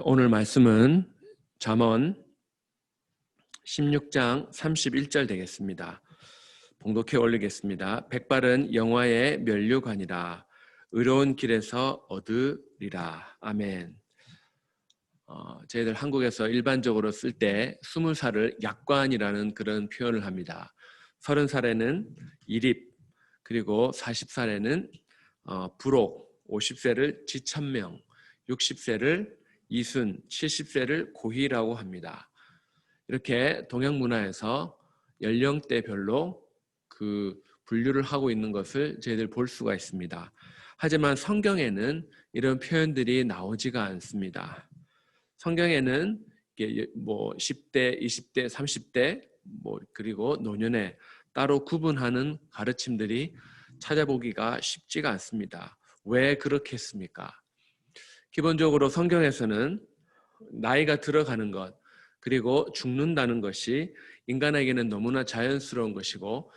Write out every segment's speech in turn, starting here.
오늘 말씀은 잠언 16장 31절 되겠습니다. 봉독해 올리겠습니다. 백발은 영화의 면류관이라 의로운 길에서 얻으리라. 아멘. 저희들 한국에서 일반적으로 쓸 때 20살을 약관이라는 그런 표현을 합니다. 30살에는 이립, 그리고 40살에는 부록, 50세를 지천명, 60세를 이순, 70세를 고희라고 합니다. 이렇게 동양 문화에서 연령대별로 그 분류를 하고 있는 것을 저희들 볼 수가 있습니다. 하지만 성경에는 이런 표현들이 나오지가 않습니다. 성경에는 10대, 20대, 30대 그리고 노년에 따로 구분하는 가르침들이 찾아보기가 쉽지가 않습니다. 왜 그렇게 했습니까? 기본적으로 성경에서는 나이가 들어가는 것, 그리고 죽는다는 것이 인간에게는 너무나 자연스러운 것이고,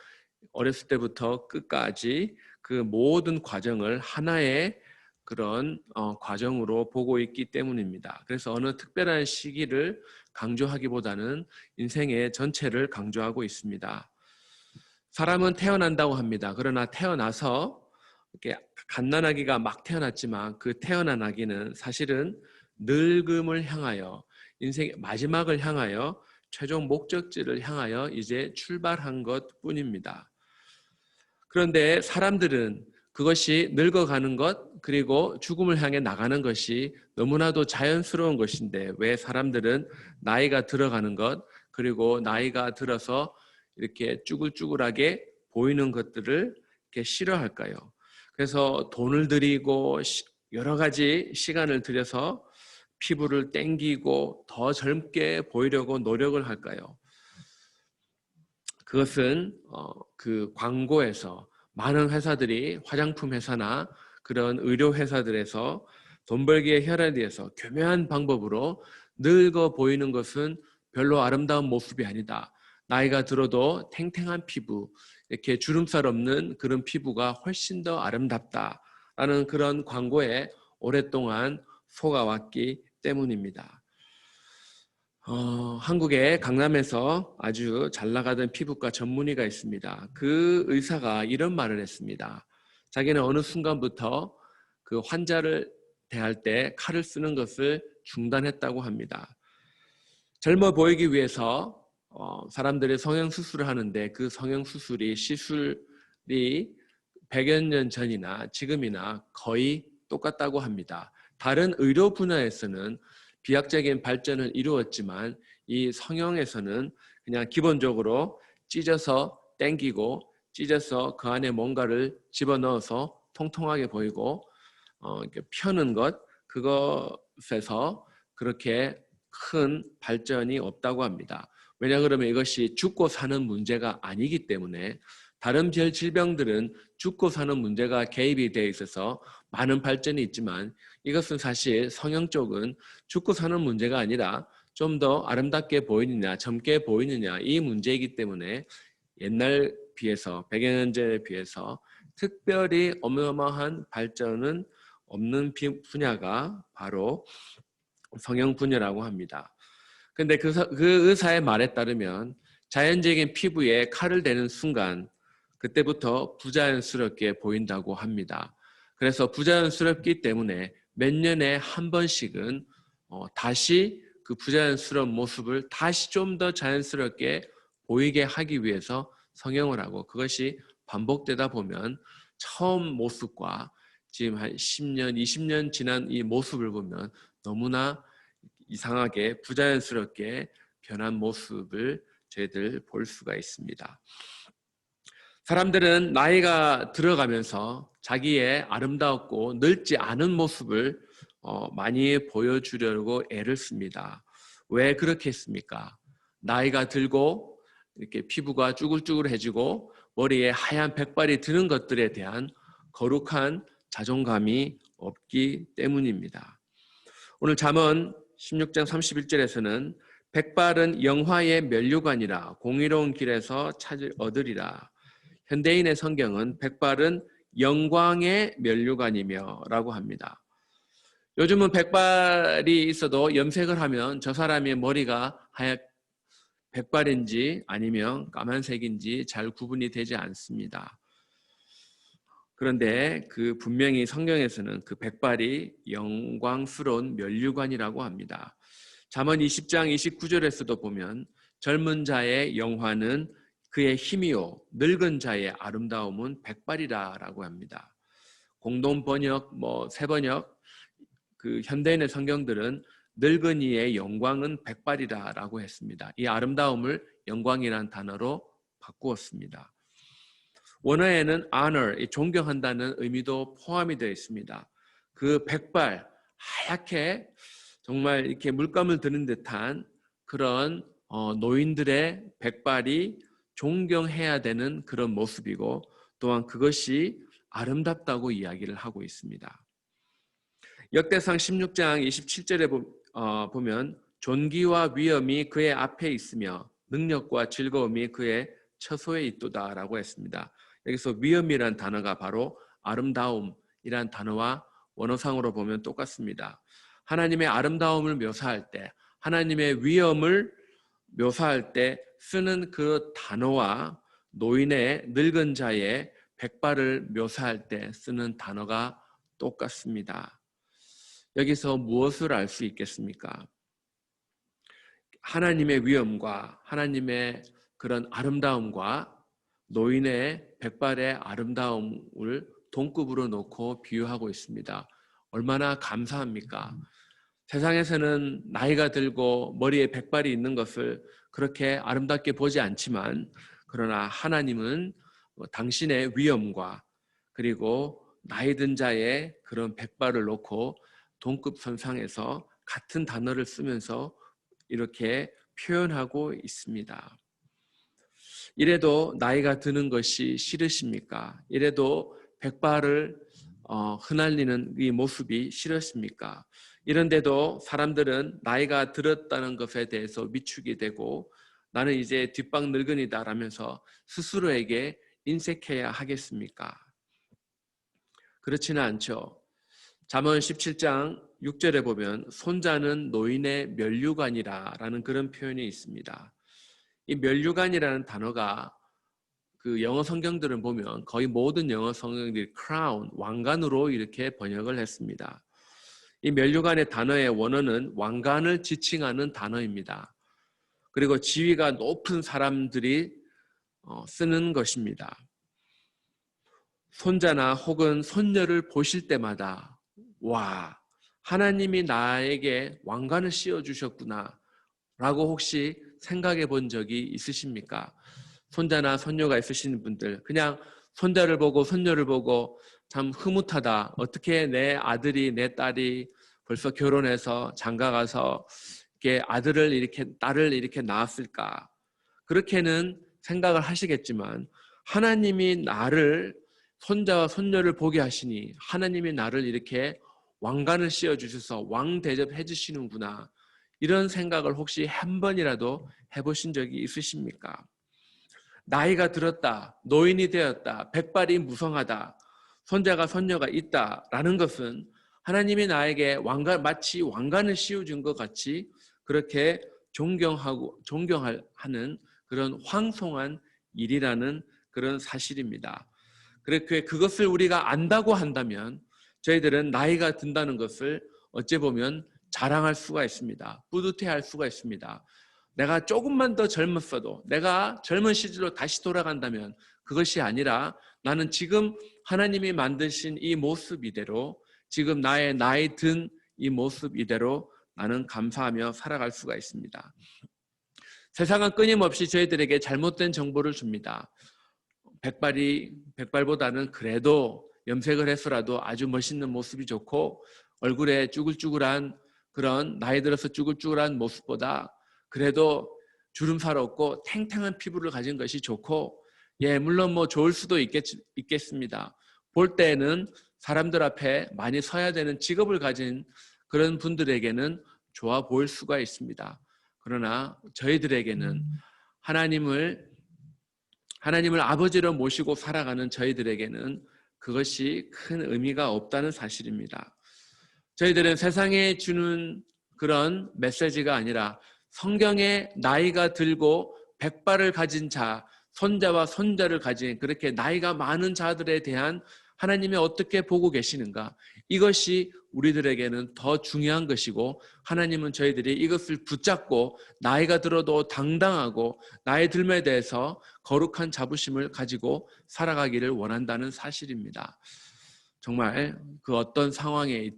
어렸을 때부터 끝까지 그 모든 과정을 하나의 그런 과정으로 보고 있기 때문입니다. 그래서 어느 특별한 시기를 강조하기보다는 인생의 전체를 강조하고 있습니다. 사람은 태어난다고 합니다. 그러나 태어나서 이렇게 갓난아기가 막 태어났지만 그 태어난 아기는 사실은 늙음을 향하여, 인생의 마지막을 향하여, 최종 목적지를 향하여 이제 출발한 것뿐입니다. 그런데 사람들은 그것이 늙어가는 것, 그리고 죽음을 향해 나가는 것이 너무나도 자연스러운 것인데 왜 사람들은 나이가 들어가는 것, 그리고 나이가 들어서 이렇게 쭈글쭈글하게 보이는 것들을 이렇게 싫어할까요? 그래서 돈을 들이고 여러 가지 시간을 들여서 피부를 땡기고 더 젊게 보이려고 노력을 할까요? 그것은 그 광고에서 많은 회사들이 화장품 회사나 그런 의료 회사들에서 돈 벌기의 혈안에서 교묘한 방법으로 늙어 보이는 것은 별로 아름다운 모습이 아니다. 나이가 들어도 탱탱한 피부, 이렇게 주름살 없는 그런 피부가 훨씬 더 아름답다라는 그런 광고에 오랫동안 속아왔기 때문입니다. 한국의 강남에서 아주 잘 나가던 피부과 전문의가 있습니다. 그 의사가 이런 말을 했습니다. 자기는 어느 순간부터 그 환자를 대할 때 칼을 쓰는 것을 중단했다고 합니다. 젊어 보이기 위해서 사람들이 성형수술을 하는데 그 성형수술이 시술이 100여 년 전이나 지금이나 거의 똑같다고 합니다. 다른 의료 분야에서는 비약적인 발전을 이루었지만 이 성형에서는 그냥 기본적으로 찢어서 당기고 찢어서 그 안에 뭔가를 집어넣어서 통통하게 보이고 이렇게 펴는 것, 그것에서 그렇게 큰 발전이 없다고 합니다. 왜냐 그러면 이것이 죽고 사는 문제가 아니기 때문에 다른 질병들은 죽고 사는 문제가 개입이 되어 있어서 많은 발전이 있지만 이것은 사실 성형 쪽은 죽고 사는 문제가 아니라 좀 더 아름답게 보이느냐 젊게 보이느냐 이 문제이기 때문에 옛날 비해서 100여 년 전에 비해서 특별히 어마어마한 발전은 없는 분야가 바로 성형 분야라고 합니다. 그런데 그 의사의 말에 따르면 자연적인 피부에 칼을 대는 순간 그때부터 부자연스럽게 보인다고 합니다. 그래서 부자연스럽기 때문에 몇 년에 한 번씩은 다시 그 부자연스러운 모습을 다시 좀 더 자연스럽게 보이게 하기 위해서 성형을 하고, 그것이 반복되다 보면 처음 모습과 지금 한 10년, 20년 지난 이 모습을 보면 너무나 이상하게 부자연스럽게 변한 모습을 저희들 볼 수가 있습니다. 사람들은 나이가 들어가면서 자기의 아름답고 늙지 않은 모습을 많이 보여주려고 애를 씁니다. 왜 그렇게 했습니까? 나이가 들고 이렇게 피부가 쭈글쭈글해지고 머리에 하얀 백발이 드는 것들에 대한 거룩한 자존감이 없기 때문입니다. 오늘 잠언 16장 31절에서는 백발은 영화의 면류관이라 공의로운 길에서 얻으리라. 현대인의 성경은 백발은 영광의 면류관이며 라고 합니다. 요즘은 백발이 있어도 염색을 하면 저 사람의 머리가 백발인지 아니면 까만색인지 잘 구분이 되지 않습니다. 그런데 그 분명히 성경에서는 그 백발이 영광스러운 면류관이라고 합니다. 잠언 20장 29절에서도 보면 젊은 자의 영화는 그의 힘이요 늙은 자의 아름다움은 백발이라라고 합니다. 공동 번역 새 번역 그 현대인의 성경들은 늙은이의 영광은 백발이라라고 했습니다. 이 아름다움을 영광이라는 단어로 바꾸었습니다. 원어에는 honor, 존경한다는 의미도 포함이 되어 있습니다. 그 백발, 하얗게 정말 이렇게 물감을 드는 듯한 그런 노인들의 백발이 존경해야 되는 그런 모습이고 또한 그것이 아름답다고 이야기를 하고 있습니다. 역대상 16장 27절에 보면 존귀와 위엄이 그의 앞에 있으며 능력과 즐거움이 그의 처소에 있도다라고 했습니다. 여기서 위엄이란 단어가 바로 아름다움이란 단어와 원어상으로 보면 똑같습니다. 하나님의 아름다움을 묘사할 때, 하나님의 위엄을 묘사할 때 쓰는 그 단어와 노인의 늙은 자의 백발을 묘사할 때 쓰는 단어가 똑같습니다. 여기서 무엇을 알 수 있겠습니까? 하나님의 위엄과 하나님의 그런 아름다움과 노인의 백발의 아름다움을 동급으로 놓고 비유하고 있습니다. 얼마나 감사합니까? 세상에서는 나이가 들고 머리에 백발이 있는 것을 그렇게 아름답게 보지 않지만 그러나 하나님은 당신의 위엄과 그리고 나이 든 자의 그런 백발을 놓고 동급선상에서 같은 단어를 쓰면서 이렇게 표현하고 있습니다. 이래도 나이가 드는 것이 싫으십니까? 이래도 백발을 흩날리는 이 모습이 싫으십니까? 이런데도 사람들은 나이가 들었다는 것에 대해서 위축이 되고 나는 이제 뒷방 늙은이다 라면서 스스로에게 인색해야 하겠습니까? 그렇지는 않죠. 잠언 17장 6절에 보면 손자는 노인의 면류관이라는 그런 표현이 있습니다. 이 면류관이라는 단어가 그 영어 성경들을 보면 거의 모든 영어 성경들이 crown, 왕관으로 이렇게 번역을 했습니다. 이 면류관의 단어의 원어는 왕관을 지칭하는 단어입니다. 그리고 지위가 높은 사람들이 쓰는 것입니다. 손자나 혹은 손녀를 보실 때마다 와, 하나님이 나에게 왕관을 씌워주셨구나 라고 혹시 생각해 본 적이 있으십니까? 손자나 손녀가 있으신 분들 그냥 손자를 보고 손녀를 보고 참 흐뭇하다. 어떻게 내 아들이 내 딸이 벌써 결혼해서 장가가서 이렇게 아들을 이렇게 딸을 이렇게 낳았을까? 그렇게는 생각을 하시겠지만 하나님이 나를 손자와 손녀를 보게 하시니 하나님이 나를 이렇게 왕관을 씌워주셔서 왕 대접해 주시는구나. 이런 생각을 혹시 한 번이라도 해보신 적이 있으십니까? 나이가 들었다, 노인이 되었다, 백발이 무성하다, 손자가 손녀가 있다라는 것은 하나님이 나에게 마치 왕관을 씌워준 것 같이 그렇게 존경하는 그런 황송한 일이라는 그런 사실입니다. 그렇게 그것을 우리가 안다고 한다면 저희들은 나이가 든다는 것을 어찌 보면 자랑할 수가 있습니다. 뿌듯해할 수가 있습니다. 내가 조금만 더 젊었어도 내가 젊은 시절로 다시 돌아간다면 그것이 아니라 나는 지금 하나님이 만드신 이 모습 이대로 지금 나의 나이 든 이 모습 이대로 나는 감사하며 살아갈 수가 있습니다. 세상은 끊임없이 저희들에게 잘못된 정보를 줍니다. 백발보다는 그래도 염색을 해서라도 아주 멋있는 모습이 좋고 얼굴에 쭈글쭈글한 그런 나이 들어서 쭈글쭈글한 모습보다 그래도 주름살 없고 탱탱한 피부를 가진 것이 좋고 물론 뭐 좋을 수도 있겠습니다. 볼 때에는 사람들 앞에 많이 서야 되는 직업을 가진 그런 분들에게는 좋아 보일 수가 있습니다. 그러나 저희들에게는 하나님을 아버지로 모시고 살아가는 저희들에게는 그것이 큰 의미가 없다는 사실입니다. 저희들은 세상에 주는 그런 메시지가 아니라 성경에 나이가 들고 백발을 가진 자, 손자와 손자를 가진 그렇게 나이가 많은 자들에 대한 하나님이 어떻게 보고 계시는가, 이것이 우리들에게는 더 중요한 것이고, 하나님은 저희들이 이것을 붙잡고 나이가 들어도 당당하고 나이 들음에 대해서 거룩한 자부심을 가지고 살아가기를 원한다는 사실입니다. 정말 그 어떤 상황에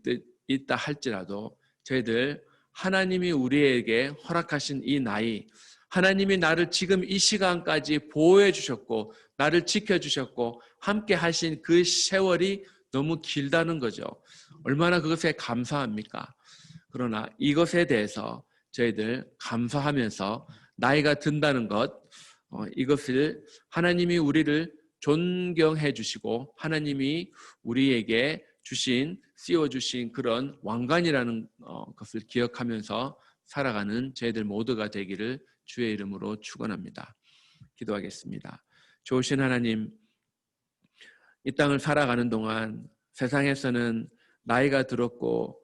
있다 할지라도 저희들 하나님이 우리에게 허락하신 이 나이, 하나님이 나를 지금 이 시간까지 보호해 주셨고 나를 지켜주셨고 함께 하신 그 세월이 너무 길다는 거죠. 얼마나 그것에 감사합니까? 그러나 이것에 대해서 저희들 감사하면서 나이가 든다는 것, 이것을 하나님이 우리를 존경해 주시고 하나님이 우리에게 씌워주신 그런 왕관이라는 것을 기억하면서 살아가는 저희들 모두가 되기를 주의 이름으로 축원합니다. 기도하겠습니다. 좋으신 하나님, 이 땅을 살아가는 동안 세상에서는 나이가 들었고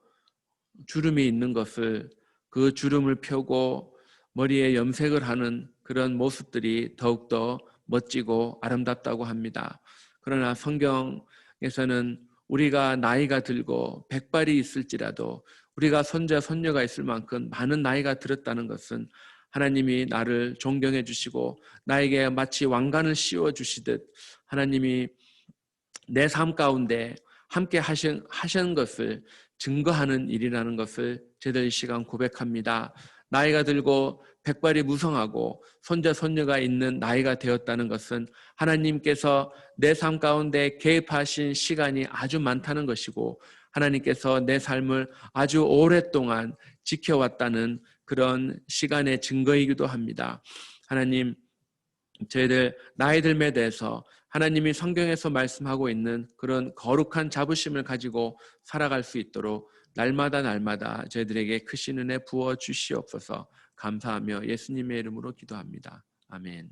주름이 있는 것을, 그 주름을 펴고 머리에 염색을 하는 그런 모습들이 더욱더 멋지고 아름답다고 합니다. 그러나 성경에서는 우리가 나이가 들고 백발이 있을지라도 우리가 손자 손녀가 있을 만큼 많은 나이가 들었다는 것은 하나님이 나를 존경해 주시고 나에게 마치 왕관을 씌워 주시듯 하나님이 내 삶 가운데 함께 하신 것을 증거하는 일이라는 것을 저희들 이 시간 고백합니다. 나이가 들고 백발이 무성하고 손자 손녀가 있는 나이가 되었다는 것은 하나님께서 내 삶 가운데 개입하신 시간이 아주 많다는 것이고 하나님께서 내 삶을 아주 오랫동안 지켜왔다는 그런 시간의 증거이기도 합니다. 하나님, 저희들 나이 들에 대해서 하나님이 성경에서 말씀하고 있는 그런 거룩한 자부심을 가지고 살아갈 수 있도록 날마다 저희들에게 크신 은혜 부어 주시옵소서. 감사하며 예수님의 이름으로 기도합니다. 아멘.